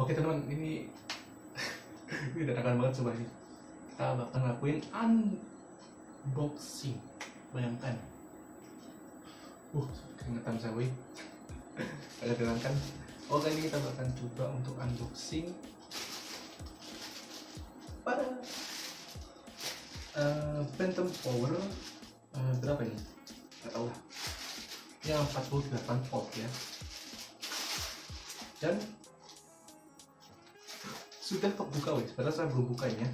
Oke teman, ini ini dadakan banget coba ini. Kita bakal ngelakuin unboxing. Bayangkan. Keringetan saya weh. Agak kan. Oke, ini kita bakal coba untuk unboxing pada Phantom Power berapa ini? Nggak tahu lah. Yang 48 volt ya. Dan sudah terbuka weh, padahal saya belum buka ini ya.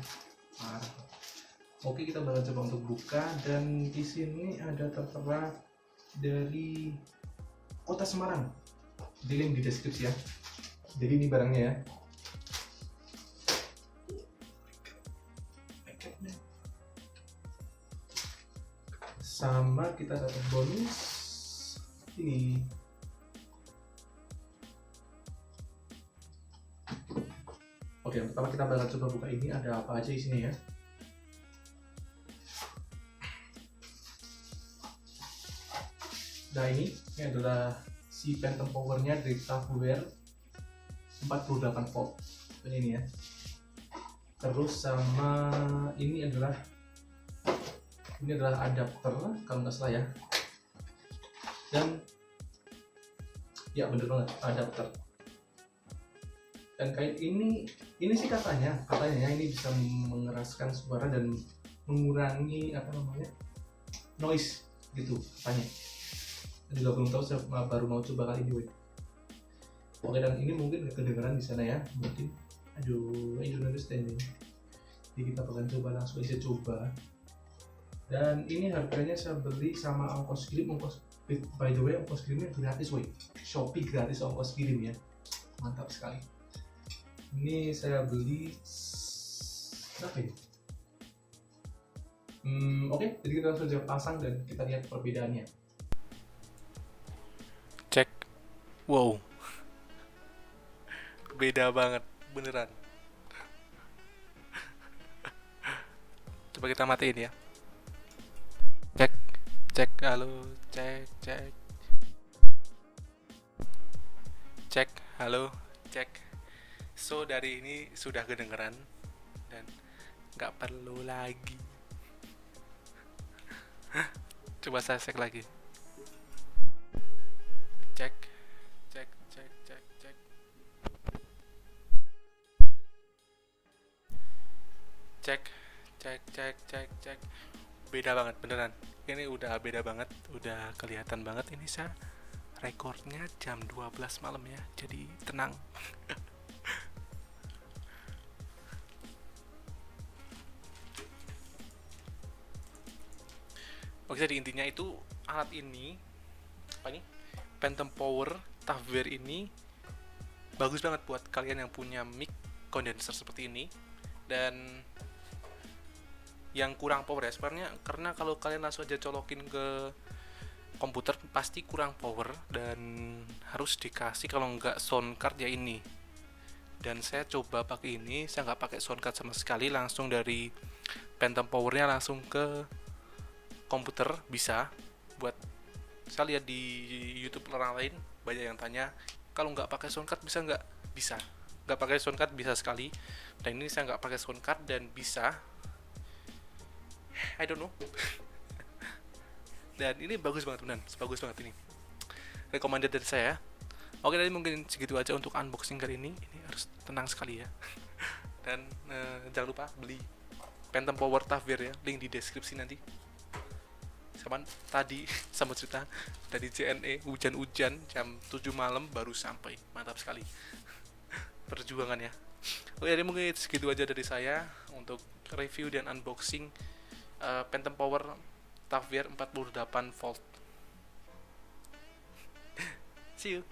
Oke, kita bakal coba untuk buka, dan di sini ada tertera dari Kota Semarang. Di link di deskripsi ya. Jadi ini barangnya ya. Sama kita dapat bonus ini. Oke, yang pertama kita bakal coba buka ini, ada apa aja di sini ya. Nah ini adalah si Phantom Powernya dari Tavware 48 volt ini ya. Terus sama ini adalah adapter kalau nggak salah ya. Dan ya bener banget, adapter. Dan kayak ini sih katanya ini bisa mengeraskan suara dan mengurangi noise gitu katanya. Saya juga belum tahu, saya baru mau coba kali ini. Oke, dan ini mungkin kedengeran di sana ya, mungkin. Aduh, I don't understand ini. Jadi kita akan langsung coba. Dan ini harganya saya beli sama ongkos kirim. By the way, ongkos kirimnya gratis woi. Shopee gratis ongkos kirim ya. Mantap sekali. Ini saya beli berapa ya? Oke, jadi kita langsung aja pasang dan kita lihat perbedaannya. Cek. Wow. Beda banget, beneran. Coba kita matiin ya. Cek. Cek, halo. Cek. Cek, halo. Cek. So, dari ini sudah kedengeran dan nggak perlu lagi. Coba saya cek lagi. Cek. Cek. Beda banget beneran. Ini udah beda banget, udah kelihatan banget. Ini saya rekornya jam 12 malam ya. Jadi tenang. Oke, jadi intinya itu alat ini apa nih? Phantom Power Tavware ini bagus banget buat kalian yang punya mic condenser seperti ini dan yang kurang power ya sebenarnya, karena kalau kalian langsung aja colokin ke komputer pasti kurang power dan harus dikasih kalau nggak soundcard ya ini. Dan saya coba pakai ini, saya nggak pakai soundcard sama sekali, langsung dari Phantom Powernya langsung ke komputer bisa. Buat saya lihat di YouTube orang lain banyak yang tanya kalau nggak pakai soundcard bisa nggak? Bisa. Nggak pakai soundcard bisa sekali. Dan ini saya nggak pakai soundcard dan bisa. I don't know. Dan ini bagus banget benar, bagus banget ini. Recommended dari saya. Oke, tadi mungkin segitu aja untuk unboxing kali ini. Ini harus tenang sekali ya. Dan jangan lupa beli Phantom Power Tavware ya, link di deskripsi nanti. Sama tadi sama cerita dari JNE hujan-hujan jam 7 malam baru sampai. Mantap sekali. Perjuangan ya. Oke, jadi mungkin segitu aja dari saya untuk review dan unboxing Phantom Power Tavware 48 volt. See you.